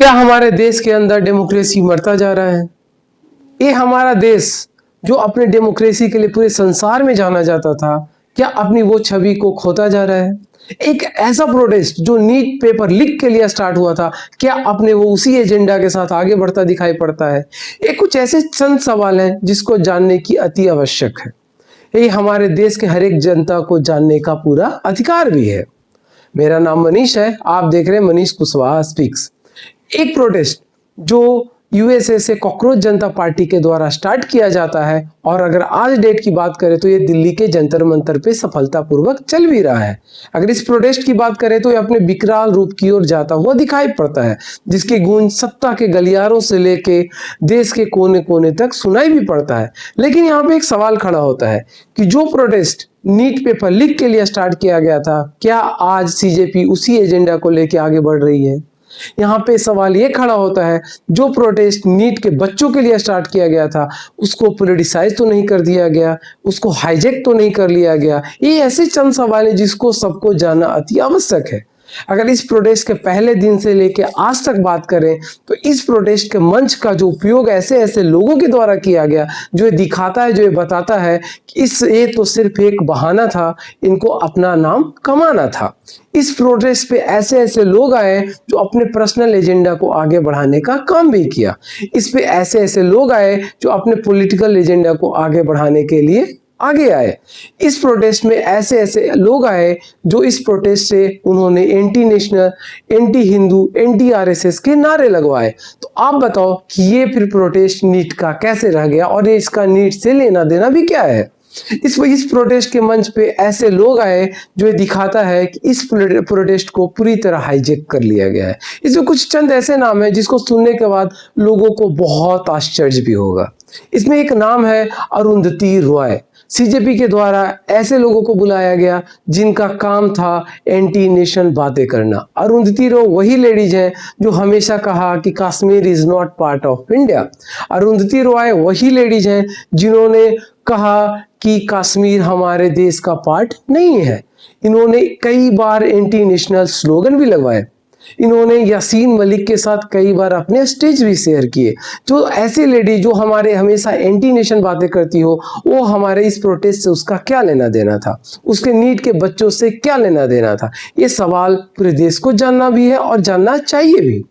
क्या हमारे देश के अंदर डेमोक्रेसी मरता जा रहा है? ये हमारा देश जो अपने डेमोक्रेसी के लिए पूरे संसार में जाना जाता था, क्या अपनी वो छवि को खोता जा रहा है? एक ऐसा प्रोटेस्ट जो नीट पेपर लीक के लिए स्टार्ट हुआ था, क्या अपने वो उसी एजेंडा के साथ आगे बढ़ता दिखाई पड़ता है? ये कुछ ऐसे चंद सवाल हैं जिसको जानने की अति आवश्यक है। ये हमारे देश के हर एक जनता को जानने का पूरा अधिकार भी है। मेरा नाम मनीष है, आप देख रहे हैं मनीष कुशवाहा स्पीक्स। एक प्रोटेस्ट जो यूएसए से कॉकरोच जनता पार्टी के द्वारा स्टार्ट किया जाता है, और अगर आज डेट की बात करें तो ये दिल्ली के जंतर मंतर पे सफलतापूर्वक चल भी रहा है। अगर इस प्रोटेस्ट की बात करें तो ये अपने विकराल रूप की ओर जाता हुआ दिखाई पड़ता है, जिसकी गूंज सत्ता के गलियारों से लेके देश के कोने कोने तक सुनाई भी पड़ता है। लेकिन यहाँ पे एक सवाल खड़ा होता है कि जो प्रोटेस्ट नीट पेपर लीक के लिए स्टार्ट किया गया था, क्या आज सीजेपी उसी एजेंडा को लेके आगे बढ़ रही है? यहाँ पे सवाल ये खड़ा होता है, जो प्रोटेस्ट नीट के बच्चों के लिए स्टार्ट किया गया था, उसको पॉलिटिसाइज तो नहीं कर दिया गया, उसको हाईजैक तो नहीं कर लिया गया? ये ऐसे चंद सवाल है जिसको सबको जानना अति आवश्यक है। अगर इस प्रोटेस्ट के पहले दिन से लेकर आज तक बात करें तो इस प्रोटेस्ट के मंच का जो उपयोग ऐसे ऐसे लोगों के द्वारा किया गया, जो ये दिखाता है, जो ये बताता है कि ये तो सिर्फ एक बहाना था, इनको अपना नाम कमाना था। इस प्रोटेस्ट पे ऐसे ऐसे लोग आए जो अपने पर्सनल एजेंडा को आगे बढ़ाने का काम भी किया। इस पे ऐसे ऐसे लोग आए जो अपने पॉलिटिकल एजेंडा को आगे बढ़ाने के लिए आगे आए। इस प्रोटेस्ट में ऐसे ऐसे लोग आए जो इस प्रोटेस्ट से उन्होंने anti national, anti Hindu, anti RSS के नारे लगवाए। तो आप बताओ कि ये फिर प्रोटेस्ट नीट का कैसे रह गया, और ये इसका नीट से लेना देना भी क्या है? इस प्रोटेस्ट के मंच पे ऐसे लोग आए जो ये दिखाता है कि इस प्रोटेस्ट को पूरी तरह हाईजैक कर लिया गया है। इसमें कुछ चंद ऐसे नाम है जिसको सुनने के बाद लोगों को बहुत आश्चर्य भी होगा। इसमें एक नाम है अरुंधति रॉय। सीजेपी के द्वारा ऐसे लोगों को बुलाया गया जिनका काम था एंटी नेशन बातें करना। अरुंधति रॉय वही लेडीज है जो हमेशा कहा कि Kashmir is not part of India. Arundhati Roy वही लेडीज हैं जिन्होंने कहा कि कश्मीर हमारे देश का पार्ट नहीं है। इन्होंने कई बार एंटी नेशनल स्लोगन भी लगवाए। इन्होंने यासीन मलिक के साथ कई बार अपने स्टेज भी शेयर किए। जो ऐसी लेडी जो हमारे हमेशा एंटी नेशन बातें करती हो, वो हमारे इस प्रोटेस्ट से उसका क्या लेना देना था? उसके नीट के बच्चों से क्या लेना देना था? ये सवाल पूरे देश को जानना भी है और जानना चाहिए भी।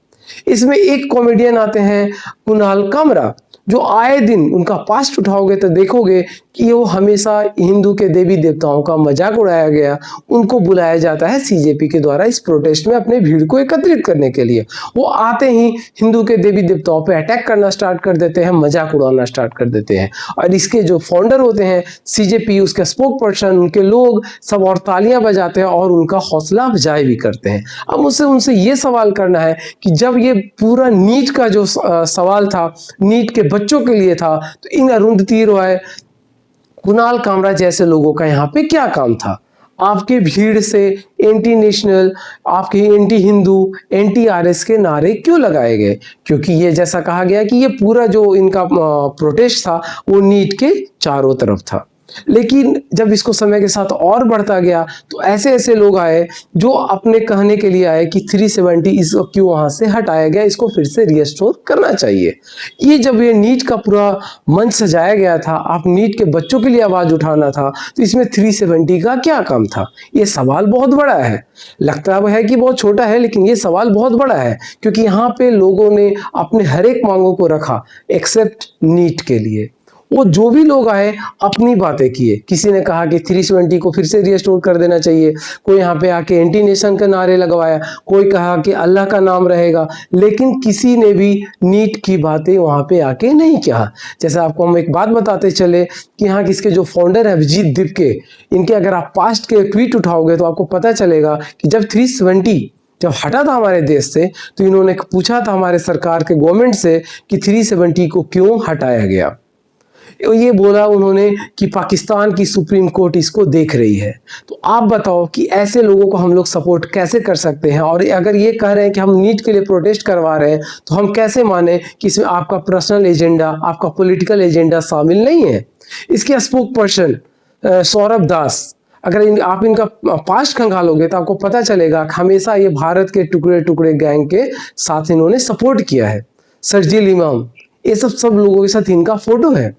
इसमें एक कॉमेडियन आते हैं कुणाल कामरा, जो आए दिन उनका पास्ट उठाओगे तो देखोगे कि वो हमेशा हिंदू के देवी देवताओं का मजाक उड़ाया गया। उनको बुलाया जाता है सीजेपी के द्वारा इस प्रोटेस्ट में अपने भीड़ को एकत्रित करने के लिए। वो आते ही हिंदू के देवी देवताओं पे अटैक करना स्टार्ट कर देते हैं, मजाक उड़ाना स्टार्ट कर देते हैं। और इसके जो फाउंडर होते हैं सीजेपी, उसके स्पोक पर्सन, उनके लोग सब और तालियां बजाते हैं और उनका हौसला अफजाई भी करते हैं। अब मुझसे उनसे ये सवाल करना है कि जब ये पूरा नीट का जो सवाल था, नीट के बच्चों के लिए था, तो इन अरुंधति रॉय, कुणाल कामरा जैसे लोगों का यहाँ पे क्या काम था? आपके भीड़ से एंटी नेशनल, आपके एंटी हिंदू, एंटी आरएस के नारे क्यों लगाए गए? क्योंकि ये जैसा कहा गया कि ये पूरा जो इनका प्रोटेस्ट था वो नीट के चारों तरफ था। लेकिन जब इसको समय के साथ और बढ़ता गया तो ऐसे ऐसे लोग आए जो अपने कहने के लिए आए कि 370 इसको क्यों वहां से हटाया गया, इसको फिर से रिस्टोर करना चाहिए। ये जब ये नीट का पूरा मंच सजाया गया था, आप नीट के बच्चों के लिए आवाज उठाना था, तो इसमें 370 का क्या काम था? ये सवाल बहुत बड़ा है। लगता है कि बहुत छोटा है, लेकिन ये सवाल बहुत बड़ा है, क्योंकि यहाँ पे लोगों ने अपने हर एक मांगों को रखा एक्सेप्ट नीट के लिए। वो जो भी लोग आए अपनी बातें किए। किसी ने कहा कि 370 को फिर से रिस्टोर कर देना चाहिए, कोई यहाँ पे आके एंटी नेशन के नारे लगवाया, कोई कहा कि अल्लाह का नाम रहेगा, लेकिन किसी ने भी नीट की बातें वहाँ पे आके नहीं कहा। जैसे आपको हम एक बात बताते चले कि यहाँ किसके जो फाउंडर है अभिजीत दिपके, इनके अगर आप पास्ट के ट्वीट उठाओगे तो आपको पता चलेगा कि जब 370 जब हटा था हमारे देश से, तो इन्होंने पूछा था हमारे सरकार के गवर्नमेंट से कि 370 को क्यों हटाया गया। ये बोला उन्होंने कि पाकिस्तान की सुप्रीम कोर्ट इसको देख रही है। तो आप बताओ कि ऐसे लोगों को हम लोग सपोर्ट कैसे कर सकते हैं? और अगर ये कह रहे हैं कि हम नीट के लिए प्रोटेस्ट करवा रहे हैं, तो हम कैसे माने कि इसमें आपका पर्सनल एजेंडा, आपका पॉलिटिकल एजेंडा शामिल नहीं है? इसके स्पोक पर्सन सौरभ दास, अगर आप इनका पास्ट खंगालोगे तो आपको पता चलेगा कि हमेशा ये भारत के टुकड़े टुकड़े गैंग के साथ इन्होंने सपोर्ट किया है। शर्जील इमाम, ये सब लोगों के साथ इनका फोटो है।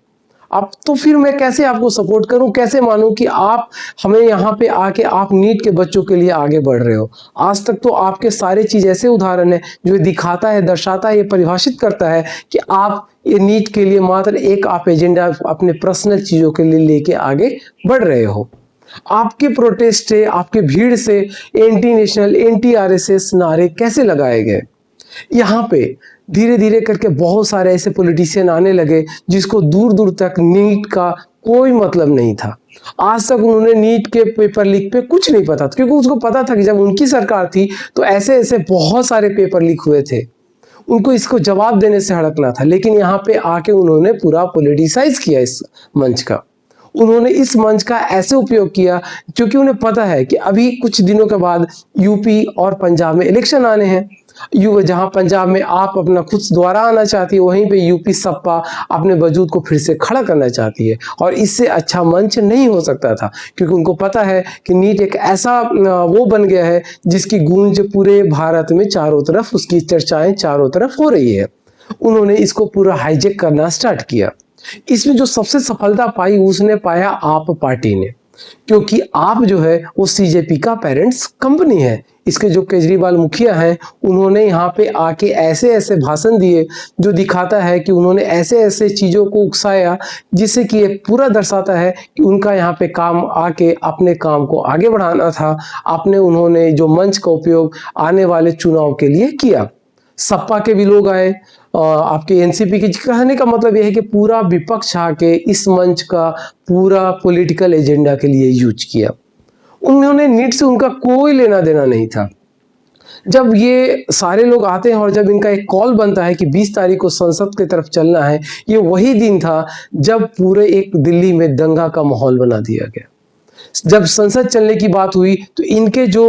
अब तो फिर मैं कैसे आपको सपोर्ट करूं, कैसे मानूं कि आप हमें यहाँ पे आके आप नीट के बच्चों के लिए आगे बढ़ रहे हो। आज तक तो आपके सारे चीज ऐसे उदाहरण है जो दिखाता है, दर्शाता है, ये परिभाषित करता है कि आप ये नीट के लिए मात्र एक आप एजेंडा अपने पर्सनल चीजों के लिए लेके आगे बढ़ रहे हो। आपके प्रोटेस्ट से, आपके भीड़ से एंटी नेशनल, एंटी आरएसएस नारे कैसे लगाए गए। यहाँ पे धीरे धीरे करके बहुत सारे ऐसे पॉलिटिशियन आने लगे जिसको दूर दूर तक नीट का कोई मतलब नहीं था। आज तक उन्होंने नीट के पेपर लीक पे कुछ नहीं पता था, क्योंकि उसको पता था कि जब उनकी सरकार थी तो ऐसे ऐसे बहुत सारे पेपर लीक हुए थे, उनको इसको जवाब देने से हड़कना था। लेकिन यहाँ पे आके उन्होंने पूरा पॉलिटिसाइज किया इस मंच का। उन्होंने इस मंच का ऐसे उपयोग किया क्योंकि उन्हें पता है कि अभी कुछ दिनों के बाद यूपी और पंजाब में इलेक्शन आने हैं। जहां पंजाब में आप अपना खुद दोबारा आना चाहती है, वहीं पे यूपी सपा अपने वजूद को फिर से खड़ा करना चाहती है। और इससे अच्छा मंच नहीं हो सकता था, क्योंकि उनको पता है कि नीट एक ऐसा वो बन गया है जिसकी गूंज पूरे भारत में चारों तरफ, उसकी चर्चाएं चारों तरफ हो रही है। उन्होंने इसको पूरा हाईजेक करना स्टार्ट किया। इसमें जो सबसे सफलता पाई उसने पाया आप पार्टी ने, क्योंकि आप जो है वो सीजेपी का पेरेंट्स कंपनी है। इसके जो केजरीवाल मुखिया हैं उन्होंने यहाँ पे आके ऐसे ऐसे भाषण दिए जो दिखाता है कि उन्होंने ऐसे ऐसे चीज़ों को उकसाया जिससे कि ये पूरा दर्शाता है कि उनका यहाँ पे काम आके अपने काम को आगे बढ़ाना था। उन्होंने जो मंच का उपयोग आने वाले चुनाव के लिए किया। सपा के भी लोग आए, आपके एनसीपी के, कहने का मतलब यह है कि पूरा विपक्ष आके इस मंच का पूरा पॉलिटिकल एजेंडा के लिए यूज किया। उन्होंने नीट से उनका कोई लेना देना नहीं था। जब ये सारे लोग आते हैं और जब इनका एक कॉल बनता है कि 20 तारीख को संसद की तरफ चलना है, ये वही दिन था जब पूरे एक दिल्ली में दंगा का माहौल बना दिया गया। जब संसद चलने की बात हुई तो इनके जो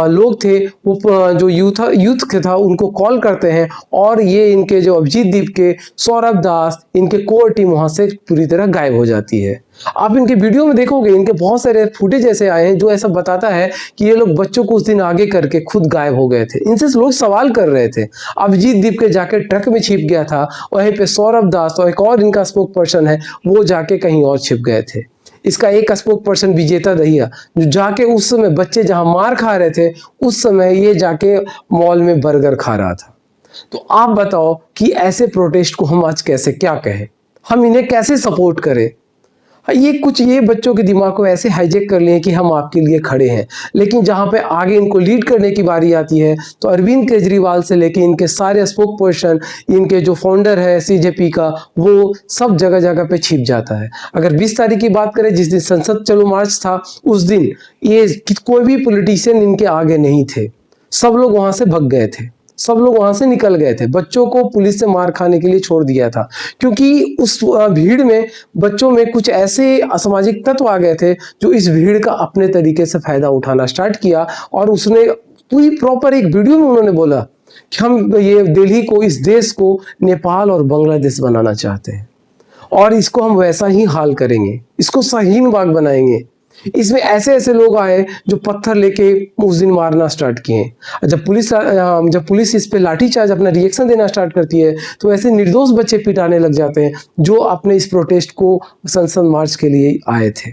लोग थे वो जो यूथ के था उनको कॉल करते हैं, और ये इनके जो अभिजीत दीप के, सौरभ दास, इनके कोर टीम वहां से पूरी तरह गायब हो जाती है। आप इनके वीडियो में देखोगे इनके बहुत सारे फुटेज ऐसे आए हैं जो ऐसा बताता है कि ये लोग बच्चों को उस दिन आगे करके खुद गायब हो गए थे। इनसे लोग सवाल कर रहे थे। अभिजीत दीप के जाके ट्रक में छिप गया था, वहीं पे सौरभ दास और एक और इनका स्पोक पर्सन है वो जाके कहीं और छिप गए थे। इसका एक स्पोक पर्सन विजेता दहिया जो जाके उस समय बच्चे जहां मार खा रहे थे उस समय ये जाके मॉल में बर्गर खा रहा था। तो आप बताओ कि ऐसे प्रोटेस्ट को हम आज कैसे क्या कहें, हम इन्हें कैसे सपोर्ट करें। ये बच्चों के दिमाग को ऐसे हाईजेक कर लिए कि हम आपके लिए खड़े हैं, लेकिन जहां पे आगे इनको लीड करने की बारी आती है तो अरविंद केजरीवाल से लेके इनके सारे स्पोक पर्सन, इनके जो फाउंडर है सीजेपी का, वो सब जगह जगह पे छिप जाता है। अगर 20 तारीख की बात करें जिस दिन संसद चलो मार्च था, उस दिन ये कोई भी पॉलिटिशियन इनके आगे नहीं थे। सब लोग वहां से भग गए थे, सब लोग वहां से निकल गए थे। बच्चों को पुलिस से मार खाने के लिए छोड़ दिया था, क्योंकि उस भीड़ में बच्चों में कुछ ऐसे असामाजिक तत्व आ गए थे जो इस भीड़ का अपने तरीके से फायदा उठाना स्टार्ट किया। और उसने पूरी प्रॉपर एक वीडियो में उन्होंने बोला कि हम ये दिल्ली को, इस देश को नेपाल और बांग्लादेश बनाना चाहते हैं और इसको हम वैसा ही हाल करेंगे, इसको शाहीन बाग बनाएंगे। इसमें ऐसे ऐसे लोग आए जो पत्थर लेके उस दिन मारना स्टार्ट किए। जब पुलिस इस पे लाठीचार्ज अपना रिएक्शन देना स्टार्ट करती है तो ऐसे निर्दोष बच्चे पिटाने लग जाते हैं जो अपने इस प्रोटेस्ट को संसद मार्च के लिए आए थे।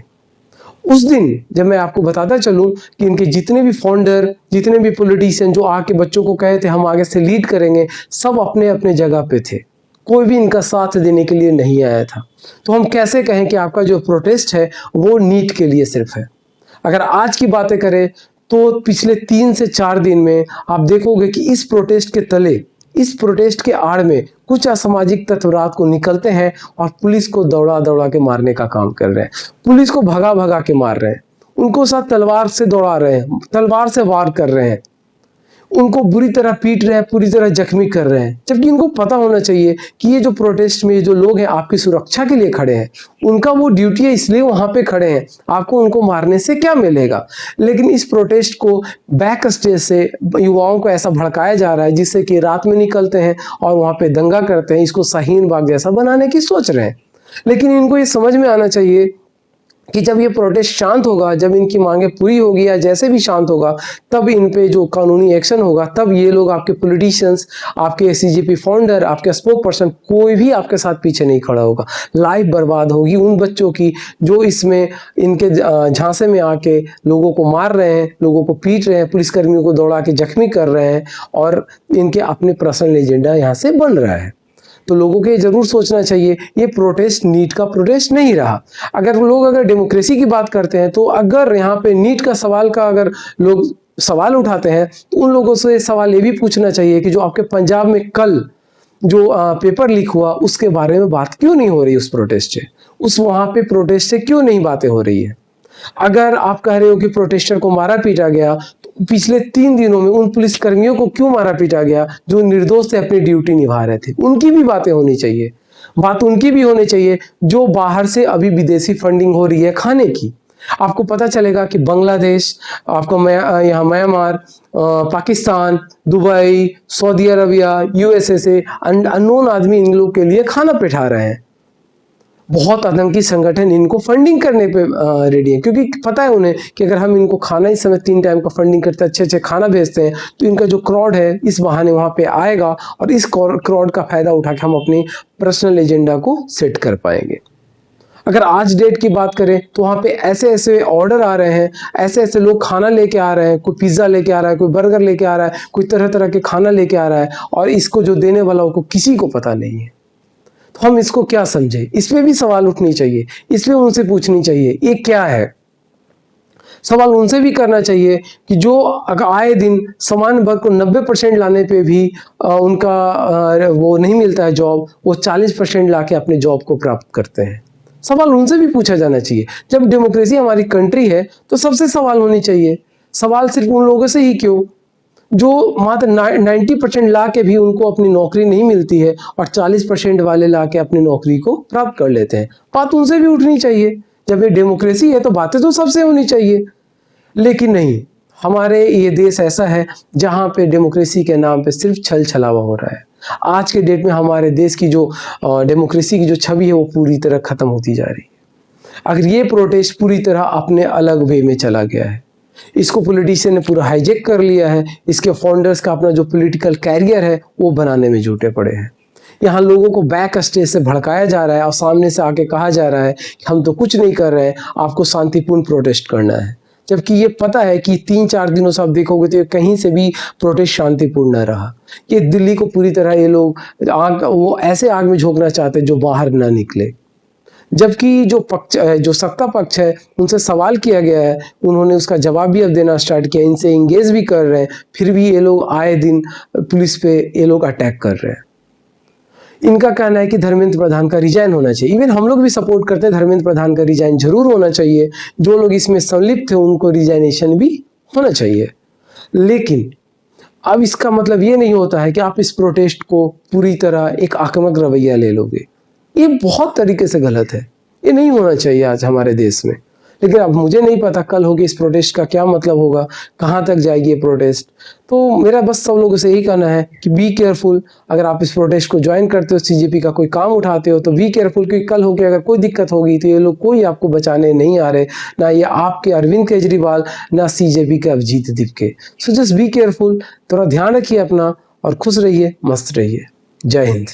उस दिन जब मैं आपको बताता चलूं कि इनके जितने भी फाउंडर, जितने भी पॉलिटिशियन जो आके बच्चों को कहे थे हम आगे से लीड करेंगे, सब अपने अपने जगह पे थे, कोई भी इनका साथ देने के लिए नहीं आया था। तो हम कैसे कहें कि आपका जो प्रोटेस्ट है वो नीट के लिए सिर्फ है। अगर आज की बातें करें तो पिछले 3 से 4 दिन में आप देखोगे कि इस प्रोटेस्ट के तले, इस प्रोटेस्ट के आड़ में कुछ असामाजिक तत्व रात को निकलते हैं और पुलिस को दौड़ा दौड़ा के मारने का काम कर रहे हैं, पुलिस को भगा भगा के मार रहे हैं, उनको साथ तलवार से दौड़ा रहे हैं, तलवार से वार कर रहे हैं, उनको बुरी तरह पीट रहे हैं, पूरी तरह जख्मी कर रहे हैं। जबकि इनको पता होना चाहिए कि ये जो प्रोटेस्ट में जो लोग हैं आपकी सुरक्षा के लिए खड़े हैं, उनका वो ड्यूटी है इसलिए वहां पे खड़े हैं, आपको उनको मारने से क्या मिलेगा। लेकिन इस प्रोटेस्ट को बैक स्टेज से युवाओं को ऐसा भड़काया जा रहा है जिससे कि रात में निकलते हैं और वहां पे दंगा करते हैं, इसको शाहीन बाग जैसा बनाने की सोच रहे हैं। लेकिन इनको ये समझ में आना चाहिए कि जब ये प्रोटेस्ट शांत होगा, जब इनकी मांगें पूरी होगी या जैसे भी शांत होगा, तब इन पे जो कानूनी एक्शन होगा, तब ये लोग, आपके पॉलिटिशियंस, आपके सीजेपी फाउंडर, आपके स्पोक पर्सन, कोई भी आपके साथ पीछे नहीं खड़ा होगा। लाइफ बर्बाद होगी उन बच्चों की जो इसमें इनके झांसे में आके लोगों को मार रहे हैं, लोगों को पीट रहे हैं, पुलिसकर्मियों को दौड़ा के जख्मी कर रहे हैं, और इनके अपने पर्सनल एजेंडा यहाँ से बन रहा है। तो लोगों को ये जरूर सोचना चाहिए, ये प्रोटेस्ट नीट का प्रोटेस्ट नहीं रहा। अगर डेमोक्रेसी की बात करते हैं, तो अगर यहाँ पे नीट का सवाल का अगर लोग सवाल उठाते हैं, तो उन लोगों से सवाल ये भी पूछना चाहिए कि जो आपके पंजाब में कल जो पेपर लीक हुआ, उसके बारे में बात क्यों नहीं हो रही, उस प्रोटेस्ट से, उस वहां पे प्रोटेस्ट से क्यों नहीं बातें हो रही है। अगर आप कह रहे हो कि प्रोटेस्टर को मारा पीटा गया, तो पिछले 3 दिनों में उन पुलिसकर्मियों को क्यों मारा पीटा गया जो निर्दोष से अपनी ड्यूटी निभा रहे थे, उनकी भी बातें होनी चाहिए। बात उनकी भी होनी चाहिए जो बाहर से अभी विदेशी फंडिंग हो रही है खाने की। आपको पता चलेगा कि बांग्लादेश, आपका यहाँ Myanmar, Pakistan, Dubai, Saudi Arabia, USA से अननोन आदमी इन लोग के लिए खाना पिठा रहे हैं। बहुत आतंकी संगठन इनको फंडिंग करने पे रेडी है, क्योंकि पता है उन्हें कि अगर हम इनको खाना इस समय 3 टाइम का फंडिंग करते हैं, अच्छे खाना भेजते हैं, तो इनका जो क्राउड है इस बहाने वहाँ पे आएगा, और इस क्राउड का फायदा उठा के हम अपनी पर्सनल एजेंडा को सेट कर पाएंगे। अगर आज डेट की बात करें, तो वहाँ पे ऐसे ऐसे ऑर्डर आ रहे हैं, ऐसे ऐसे लोग खाना लेके आ रहे हैं, कोई पिज्ज़ा लेके आ रहा है, कोई बर्गर लेके आ रहा है, कोई तरह तरह के खाना लेके आ रहा है, और इसको जो देने वाला को किसी को पता नहीं है। तो हम इसको क्या समझे, इसमें भी सवाल उठनी चाहिए, इसमें उनसे पूछनी चाहिए ये क्या है। सवाल उनसे भी करना चाहिए कि जो अगर आए दिन समान वर्ग को 90% लाने पे भी उनका वो नहीं मिलता है जॉब, वो 40% लाके अपने जॉब को प्राप्त करते हैं। सवाल उनसे भी पूछा जाना चाहिए। जब डेमोक्रेसी हमारी कंट्री है, तो सबसे सवाल होनी चाहिए। सवाल सिर्फ उन लोगों से ही क्यों जो मात्र 90% ला के भी उनको अपनी नौकरी नहीं मिलती है, और 40% वाले ला के अपनी नौकरी को प्राप्त कर लेते हैं। बात उनसे भी उठनी चाहिए। जब ये डेमोक्रेसी है, तो बातें तो सबसे होनी चाहिए। लेकिन नहीं, हमारे ये देश ऐसा है जहाँ पे डेमोक्रेसी के नाम पे सिर्फ छल छलावा हो रहा है। आज के डेट में हमारे देश की जो डेमोक्रेसी की जो छवि है, वो पूरी तरह खत्म होती जा रही है। अगर ये प्रोटेस्ट पूरी तरह अपने अलग वे में चला गया है, इसको पॉलिटिशियन ने पूरा हाईजेक कर लिया है, इसके फाउंडर्स का अपना जो पॉलिटिकल कैरियर है वो बनाने में जुटे पड़े हैं। यहाँ लोगों को बैक स्टेज से भड़काया जा रहा है, और सामने से आके कहा जा रहा है कि हम तो कुछ नहीं कर रहे हैं, आपको शांतिपूर्ण प्रोटेस्ट करना है। जबकि ये पता है कि 3-4 दिनों से आप देखोगे तो ये कहीं से भी प्रोटेस्ट शांतिपूर्ण न रहा। ये दिल्ली को पूरी तरह ये लोग वो ऐसे आग में झोंकना चाहते हैं जो बाहर ना निकले। जबकि जो सत्ता पक्ष है, उनसे सवाल किया गया है, उन्होंने उसका जवाब भी अब देना स्टार्ट किया, इनसे इंगेज भी कर रहे हैं, फिर भी ये लोग आए दिन पुलिस पे ये लोग अटैक कर रहे हैं। इनका कहना है कि धर्मेंद्र प्रधान का रिजाइन होना चाहिए। इवन हम लोग भी सपोर्ट करते हैं, धर्मेंद्र प्रधान का रिजाइन जरूर होना चाहिए। जो लोग इसमें संलिप्त थे उनको रिजाइनेशन भी होना चाहिए। लेकिन अब इसका मतलब ये नहीं होता है कि आप इस प्रोटेस्ट को पूरी तरह एक आक्रामक रवैया ले लोगे। ये बहुत तरीके से गलत है, ये नहीं होना चाहिए आज हमारे देश में। लेकिन अब मुझे नहीं पता कल होगी इस प्रोटेस्ट का क्या मतलब होगा, कहाँ तक जाएगी ये प्रोटेस्ट। तो मेरा बस सब लोगों से यही कहना है कि बी केयरफुल। अगर आप इस प्रोटेस्ट को ज्वाइन करते हो, सीजेपी का कोई काम उठाते हो, तो बी केयरफुल, क्योंकि कल होके अगर कोई दिक्कत होगी तो ये लोग कोई आपको बचाने नहीं आ रहे, ना ये आपके अरविंद केजरीवाल, ना सीजेपी के अभिजीत दीपके। So just be careful. थोड़ा ध्यान रखिए अपना, और खुश रहिए, मस्त रहिए। जय हिंद।